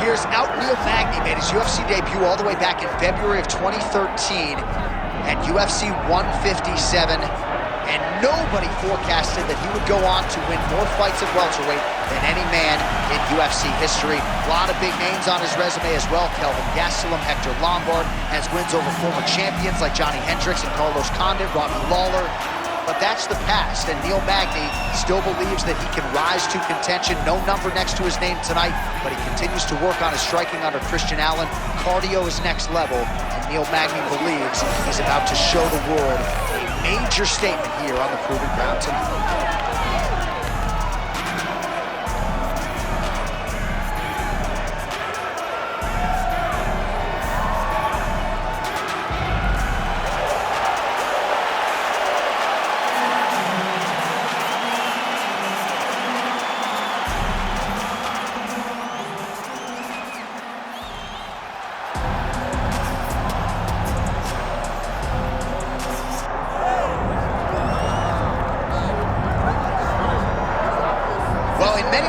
here's out Neil Magny, made his UFC debut all the way back in February of 2013 at UFC 157. And nobody forecasted that he would go on to win more fights at welterweight than any man in UFC history. A lot of big names on his resume as well. Kelvin Gastelum, Hector Lombard, has wins over former champions like Johnny Hendricks and Carlos Condit, Robbie Lawler. But that's the past, and Neil Magny still believes that he can rise to contention. No number next to his name tonight, but he continues to work on his striking under Christian Allen. Cardio is next level, and Neil Magny believes he's about to show the world a major statement here on the Proving Ground tonight.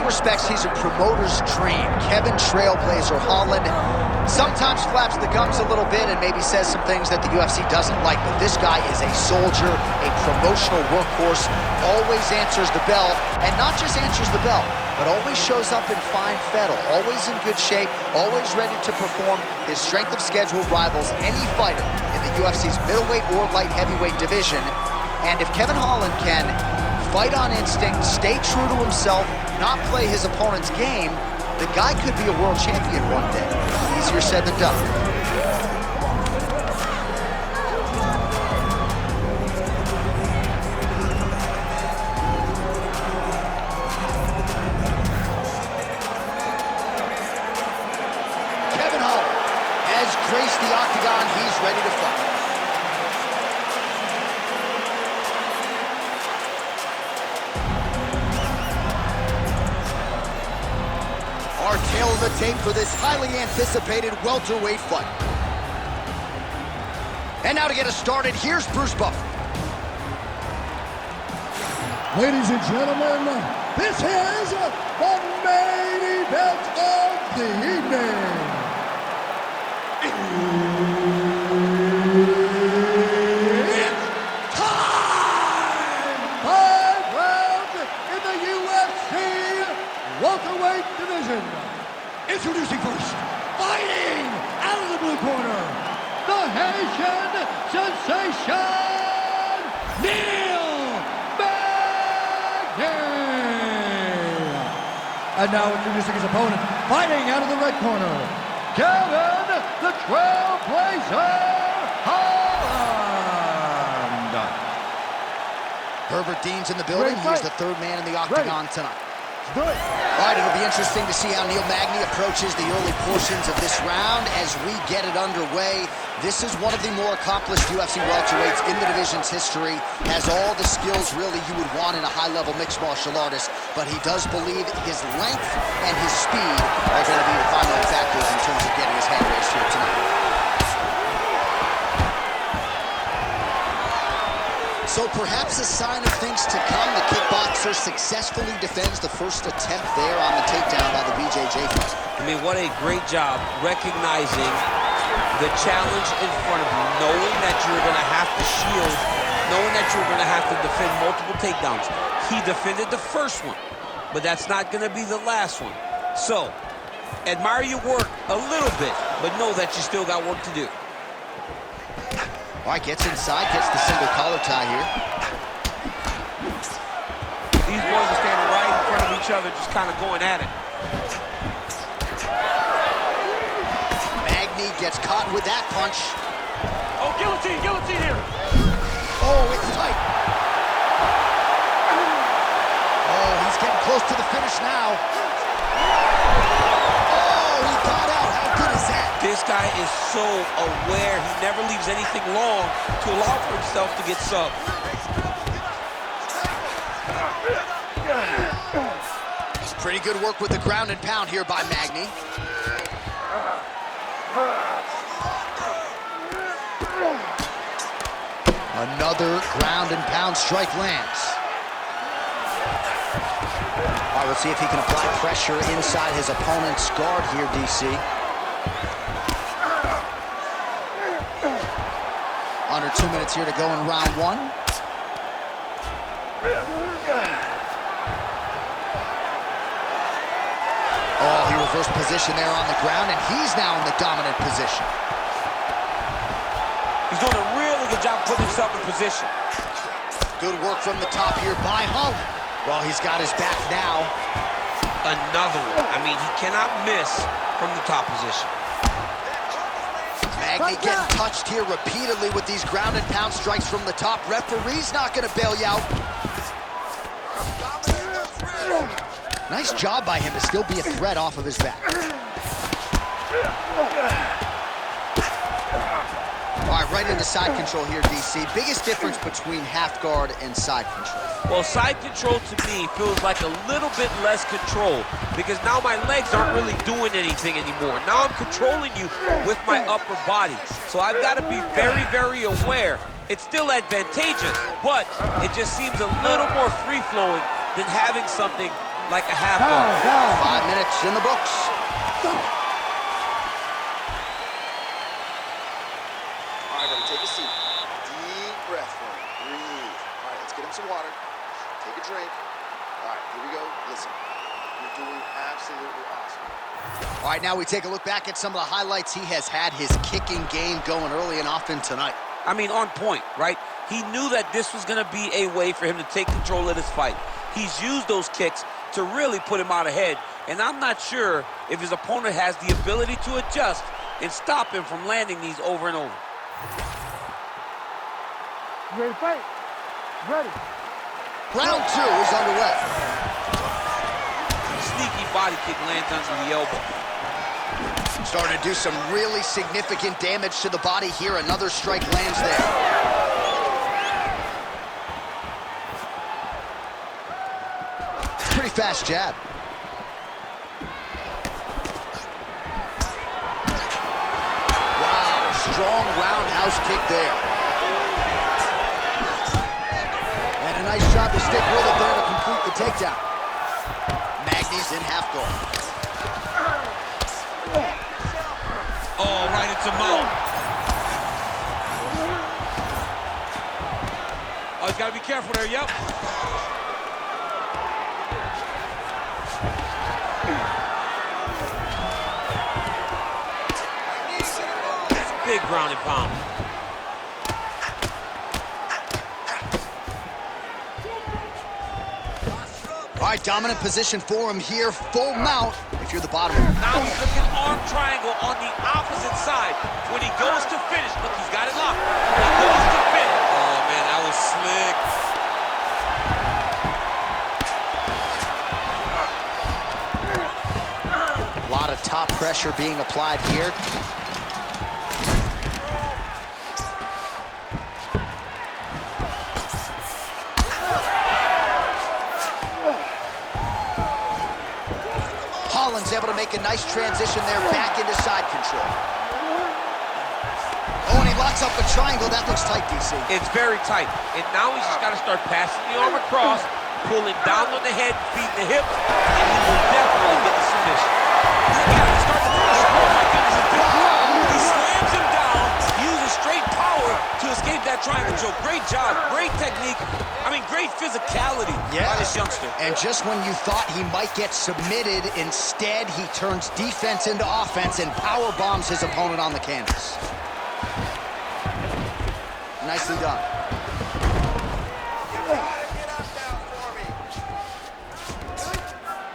Respects, he's a promoter's dream. Kevin Trailblazer Holland sometimes flaps the gums a little bit and maybe says some things that the UFC doesn't like, but this guy is a soldier, a promotional workhorse, always answers the bell, and not just answers the bell, but always shows up in fine fettle, always in good shape, always ready to perform. His strength of schedule rivals any fighter in the UFC's middleweight or light heavyweight division, and if Kevin Holland can fight on instinct, stay true to himself, not play his opponent's game, the guy could be a world champion one day. Easier said than done. Kevin Holland has graced the octagon. He's ready to fight. Our tail of the tape for this highly anticipated welterweight fight. And now to get us started, here's Bruce Buffer. Ladies and gentlemen, this is the main event of the evening. It's time! 5 rounds in the UFC welterweight division. Introducing first, fighting out of the blue corner, the Haitian sensation, Neil Magny. And now introducing his opponent, fighting out of the red corner, Kevin the Trailblazer Holland. Herbert Dean's in the building. He's the third man in the octagon tonight. All right, it'll be interesting to see how Neil Magny approaches the early portions of this round as we get it underway. This is one of the more accomplished UFC welterweights in the division's history, has all the skills really you would want in a high-level mixed martial artist, but he does believe his length and his speed are going to be the primary factors in terms of getting his hand raised here tonight. So perhaps a sign of things to come, the kickboxer successfully defends the first attempt there on the takedown by the BJJ fighter. I mean, what a great job recognizing the challenge in front of you, knowing that you're going to have to shield, knowing that you're going to have to defend multiple takedowns. He defended the first one, but that's not going to be the last one. So, admire your work a little bit, but know that you still got work to do. All right, gets inside, gets the single collar tie here. These boys are standing right in front of each other, just kind of going at it. Magny gets caught with that punch. Oh, guillotine here. Oh, it's tight. Oh, he's getting close to the finish now. Oh, he got out. How good is that? This guy is so aware. He never leaves anything long to allow for himself to get subbed. Pretty good work with the ground and pound here by Magny. Another ground and pound strike lands. right, we'll see if he can apply pressure inside his opponent's guard here, DC. Under 2 minutes here to go in round one. Oh, he reversed position there on the ground, and he's now in the dominant position. He's doing a really good job putting himself in position. Good work from the top here by Holland. Well, he's got his back now. Another one. I mean, he cannot miss from the top position. Magny getting touched here repeatedly with these ground and pound strikes from the top. Referee's not going to bail you out. Nice job by him to still be a threat off of his back. All right, right into side control here, DC. Biggest difference between half guard and side control? Well, side control to me feels like a little bit less control because now my legs aren't really doing anything anymore. Now I'm controlling you with my upper body. So I've got to be very, very aware. It's still advantageous, but it just seems a little more free-flowing than having something like a half guard. 5 minutes in the books. All right, buddy, take a seat. Deep breath for me. Breathe. All right, let's get him some water. Take a drink. All right, here we go. Listen, you're doing absolutely awesome. All right, now we take a look back at some of the highlights. He has had his kicking game going early and often tonight. I mean, on point, right? He knew that this was going to be a way for him to take control of this fight. He's used those kicks to really put him out ahead, and I'm not sure if his opponent has the ability to adjust and stop him from landing these over and over. You ready to fight? Ready. Round two is underway. Sneaky body kick lands under the elbow. Starting to do some really significant damage to the body here. Another strike lands there. Pretty fast jab. Wow, strong roundhouse kick there. And a nice job to stick with it there to complete the takedown. Magny's in half guard. Oh, right into mount. Oh, he's got to be careful there, yep. Big ground and pound. All right, dominant position for him here. Full mount if you're the bottom. Now he's looking arm triangle on the opposite side. When he goes to finish, look, he's got it locked. When he goes to finish. Oh, man, that was slick. A lot of top pressure being applied here. Holland's able to make a nice transition there back into side control. Oh, and he locks up a triangle. That looks tight, DC. It's very tight. And now he's just got to start passing the arm across, pulling down on the head, feeding the hips, and he will definitely get the submission. He's got to start to finish. Oh, my goodness. He slams him down, uses straight power to escape that triangle choke. Great job, great technique. I mean, great physicality by this youngster. And just when you thought he might get submitted, instead he turns defense into offense and power bombs his opponent on the canvas. Nicely done.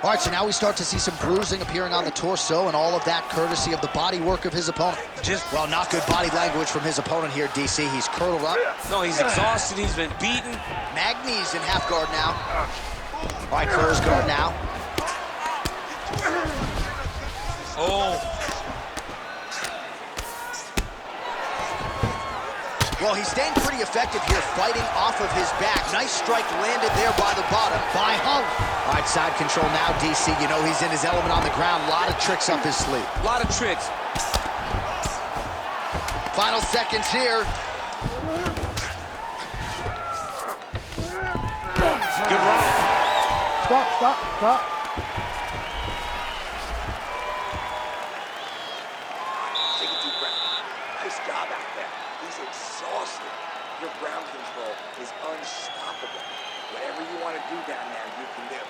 All right, so now we start to see some bruising appearing on the torso, and all of that courtesy of the body work of his opponent. Well, not good body language from his opponent here, DC. He's curled up. No, he's exhausted. He's been beaten. Magny's in half guard now. All right, closed guard now. Oh. Well, he's staying pretty effective here, fighting off of his back. Nice strike landed there by the bottom by Holland. All right, side control now, DC. You know he's in his element on the ground. A lot of tricks up his sleeve. A lot of tricks. Final seconds here. Good round. Stop. job out there. He's exhausted. Your ground control is unstoppable. Whatever you want to do down there, you can do.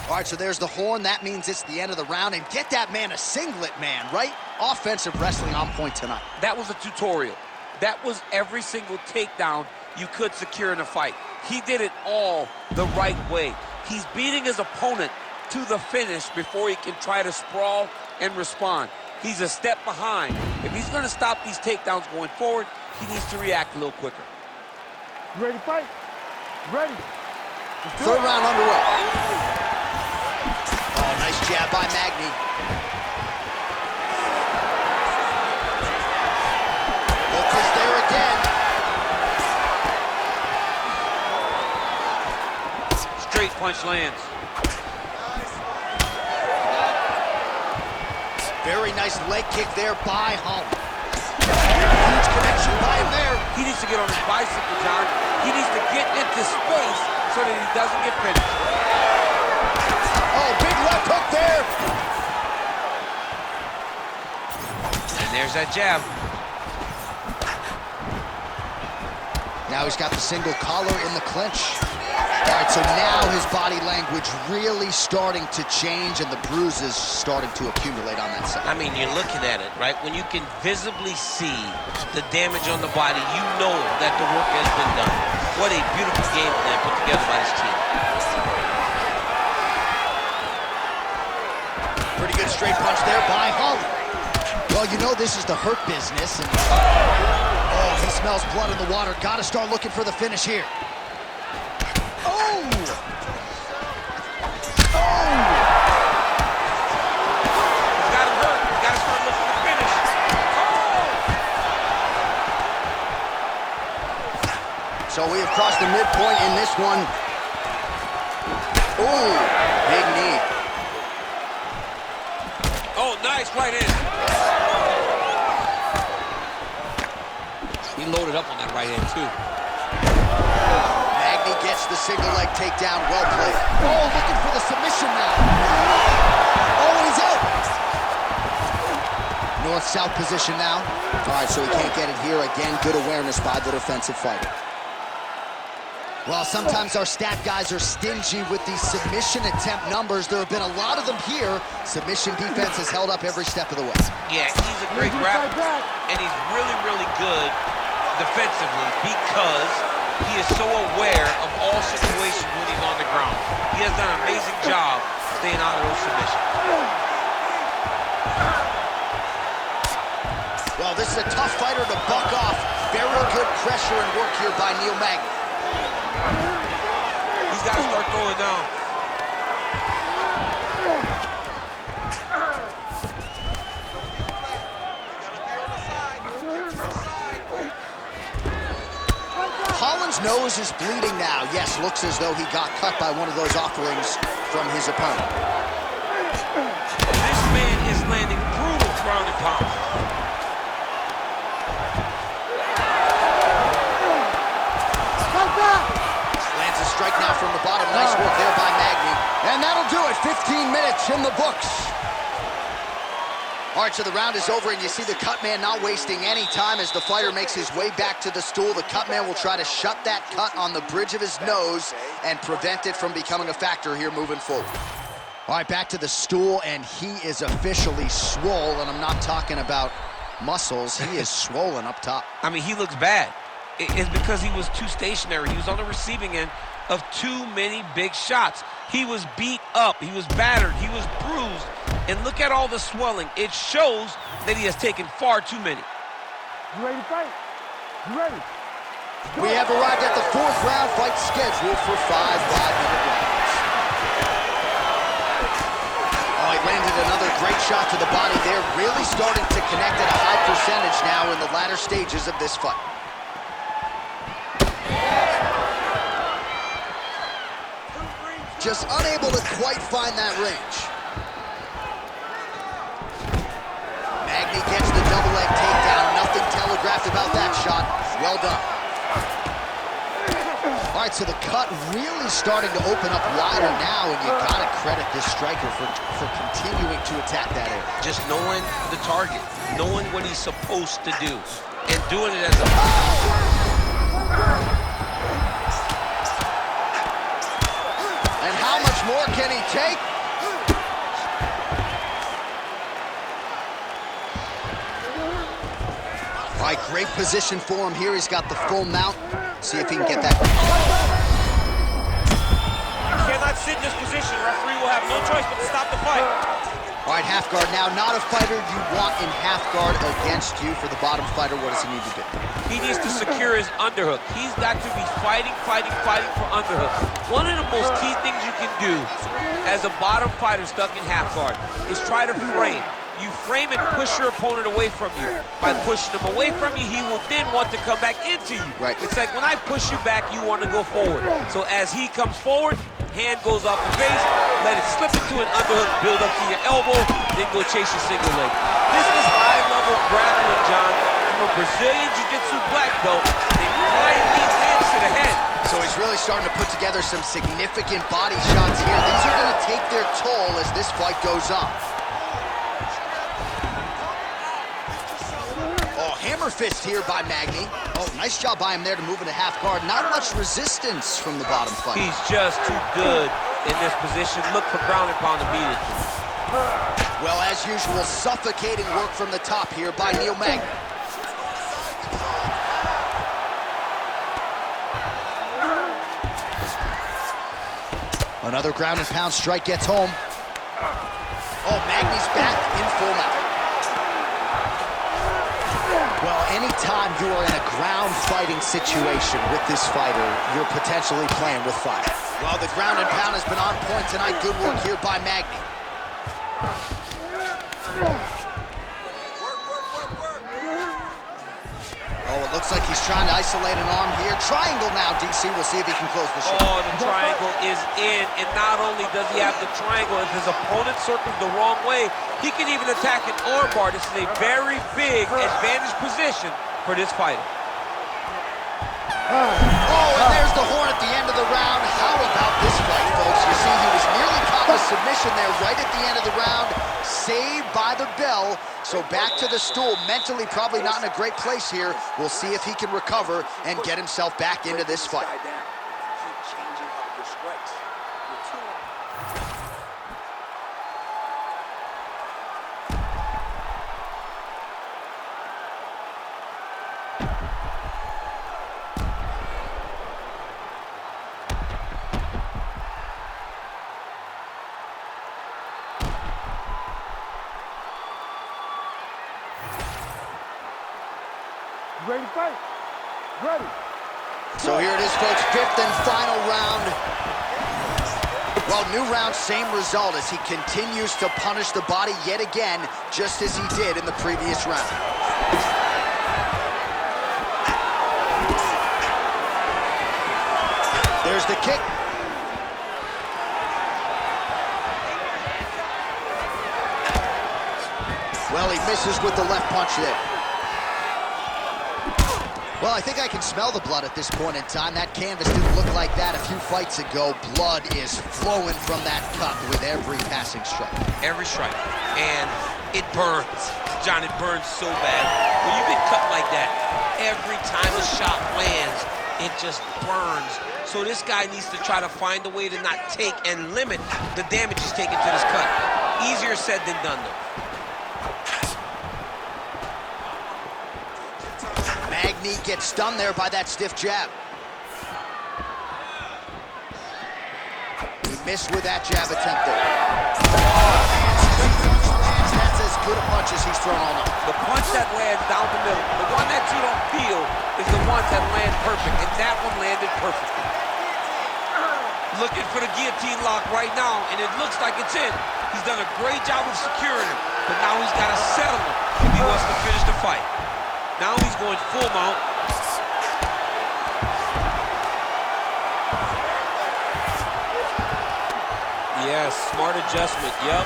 All right, so there's the horn. That means it's the end of the round. And get that man a singlet, man, right? Offensive wrestling on point tonight. That was a tutorial. That was every single takedown you could secure in a fight. He did it all the right way. He's beating his opponent to the finish before he can try to sprawl and respond. He's a step behind. If he's going to stop these takedowns going forward, he needs to react a little quicker. You ready to fight? Ready. Third round underway. Oh, nice jab by Magny. Look is there again. Straight punch lands. Very nice leg kick there by Holland. Huge connection by him there. He needs to get on his bicycle, John. He needs to get into space so that he doesn't get finished. Oh, big left hook there. And there's that jab. Now he's got the single collar in the clinch. All right, so now his body language really starting to change and the bruises starting to accumulate on that side. I mean, you're looking at it, right? When you can visibly see the damage on the body, you know that the work has been done. What a beautiful game plan put together by this team. Pretty good straight punch there by Holland. Well, you know this is the hurt business. And, oh, he smells blood in the water. Got to start looking for the finish here. Oh! Oh! Got him hurt. Got to start looking to finish. Oh! So we have crossed the midpoint in this one. Oh, big knee. Oh, nice right in. He loaded up on that right hand, too. Magny gets the single leg takedown. Well played. Oh, looking for the submission now. Oh, and he's out. North-south position now. All right, so he can't get it here. Again, good awareness by the defensive fighter. Well, sometimes our stat guys are stingy with these submission attempt numbers. There have been a lot of them here. Submission defense has held up every step of the way. Yeah, he's a great grappler, and he's really, really good defensively because he is so aware of all situations when he's on the ground. He has done an amazing job staying out of those submissions. Well, this is a tough fighter to buck off. Very good pressure and work here by Neil Magny. He's got to start throwing down. Holland's nose is bleeding now. Yes, looks as though he got cut by one of those offerings from his opponent. This man is landing brutal ground and pound. Lands a strike now from the bottom. Nice work there by Magny. And that'll do it. 15 minutes in the books. All right, so the round is over, and you see the cut man not wasting any time as the fighter makes his way back to the stool. The cut man will try to shut that cut on the bridge of his nose and prevent it from becoming a factor here moving forward. All right, back to the stool, and he is officially swole, and I'm not talking about muscles. He is swollen up top. I mean, he looks bad. It's because he was too stationary. He was on the receiving end of too many big shots. He was beat up. He was battered. He was bruised. And look at all the swelling. It shows that he has taken far too many. You ready to fight? You ready? We have arrived at the fourth round, fight scheduled for 5 5-minute rounds. Oh, he landed another great shot to the body there, really starting to connect at a high percentage now in the latter stages of this fight. Just unable to quite find that range. Magny gets the double leg takedown. Nothing telegraphed about that shot. Well done. All right, so the cut really starting to open up wider now, and you gotta credit this striker for continuing to attack that area. Just knowing the target, knowing what he's supposed to do, and doing it as a... And how much more can he take? All right, great position for him here. He's got the full mount. See if he can get that. You cannot sit in this position. Referee will have no choice but to stop the fight. All right, half guard now. Not a fighter you want in half guard against you. For the bottom fighter, what does he need to do? He needs to secure his underhook. He's got to be fighting for underhook. One of the most key things you can do as a bottom fighter stuck in half guard is try to frame. You frame and push your opponent away from you. By pushing him away from you, he will then want to come back into you. Right. It's like when I push you back, you want to go forward. So as he comes forward, hand goes off the face, let it slip into an underhook, build up to your elbow, then go chase your single leg. This is high-level grappling, John. From a Brazilian Jiu-Jitsu black belt, they flying these hands to the head. So he's really starting to put together some significant body shots here. These are going to take their toll as this fight goes on. Hammer fist here by Magny. Oh, nice job by him there to move into half guard. Not much resistance from the bottom fighter. He's just too good in this position. Look for ground and pound to beat it. Well, as usual, suffocating work from the top here by Neil Magny. Another ground and pound strike gets home. Oh, Magny's back in full mount. Well, anytime you are in a ground fighting situation with this fighter, you're potentially playing with fire. Well, the ground and pound has been on point tonight. Good work here by Magny. Oh, it looks like he's trying to isolate an arm here. Triangle now, DC. We'll see if he can close the show. Oh, the triangle is in, and not only does he have the triangle, if his opponent circles the wrong way, he can even attack an arm bar. This is a very big advantage position for this fighter. Oh, and there's the horn at the end of the round. How about this fight, folks? You see, he was nearly caught with submission there right at the end of the round. Saved by the bell. So back to the stool. Mentally probably not in a great place here. We'll see if he can recover and get himself back into this fight. Ready to fight? Ready. So here it is, folks, fifth and final round. Well, new round, same result as he continues to punish the body yet again, just as he did in the previous round. There's the kick. Well, he misses with the left punch there. Well, I think I can smell the blood at this point in time. That canvas didn't look like that a few fights ago. Blood is flowing from that cut with every passing strike. Every strike. And it burns. John, it burns so bad. When you've been cut like that, every time a shot lands, it just burns. So this guy needs to try to find a way to not take and limit the damage he's taken to this cut. Easier said than done, though. Magny gets stunned there by that stiff jab. He missed with that jab attempt there. That's as good a punch as he's thrown all night. The punch that lands down the middle, the one that you don't feel, is the one that lands perfect, and that one landed perfectly. Looking for the guillotine lock right now, and it looks like it's in. He's done a great job of securing it, but now he's got to settle him if he wants to finish the fight. Now he's going full mount. Yes, smart adjustment, yep.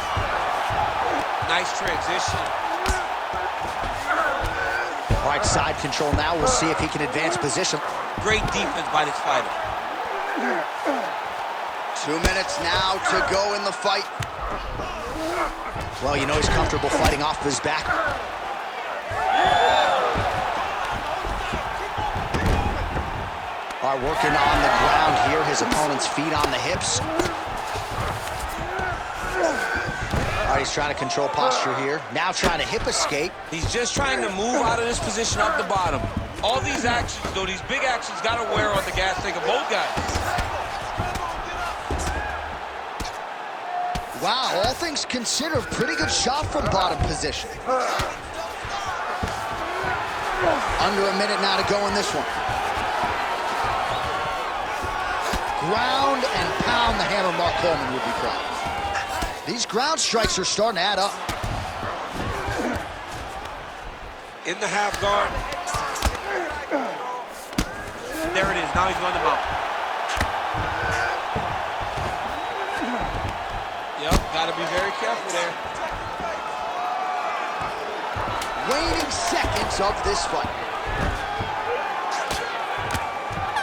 Nice transition. All right, side control now. We'll see if he can advance position. Great defense by this fighter. 2 minutes now to go in the fight. Well, you know he's comfortable fighting off his back. Are working on the ground here. His opponent's feet on the hips. All right, he's trying to control posture here. Now trying to hip escape. He's just trying to move out of this position up the bottom. All these actions, though, these big actions got to wear on the gas tank of both guys. Wow, all things considered, pretty good shot from bottom position. Under a minute now to go in this one. Ground and pound the hammer. Mark Coleman would be proud. These ground strikes are starting to add up. In the half guard. There it is. Now he's going to mount. Yep, got to be very careful there. Waning seconds of this fight.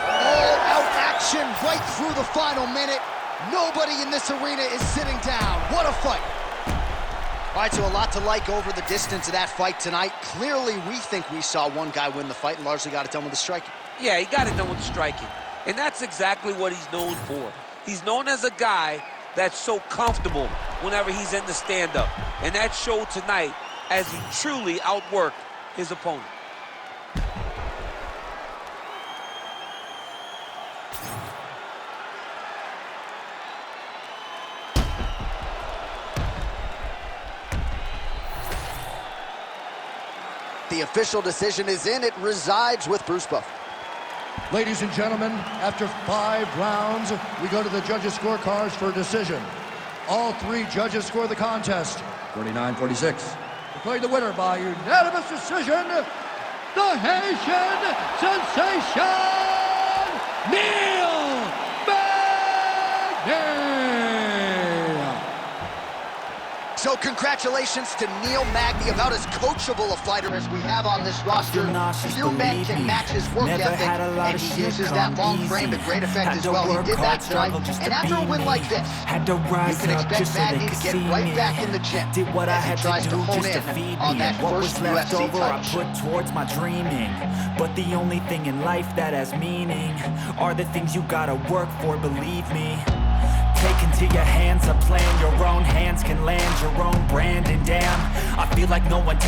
All-out action right through the final minute. Nobody in this arena is sitting down. What a fight. All right, so a lot to like over the distance of that fight tonight. Clearly, we think we saw one guy win the fight and largely got it done with the striking. Yeah, he got it done with the striking. And that's exactly what he's known for. He's known as a guy that's so comfortable whenever he's in the stand-up. And that showed tonight as he truly outworked his opponent. The official decision is in. It resides with Bruce Buffer. Ladies and gentlemen, after 5 rounds, we go to the judges' scorecards for a decision. All 3 judges score the contest 49-46. Declared the winner by unanimous decision, the Haitian sensation, Neil Magny! So congratulations to Neil Magny, about as coachable a fighter as we have on this roster. Few men can match his work ethic, and he uses that long frame to great effect as well. He did that tonight, and after a win like this, you can expect Magny to get right back in the gym as he tries to hone in on that first UFC title. I put towards my dreaming, but the only thing in life that has meaning are the things you gotta work for, believe me. Take into your hands a plan, your own hands can land your own brand, and damn, I feel like no one takes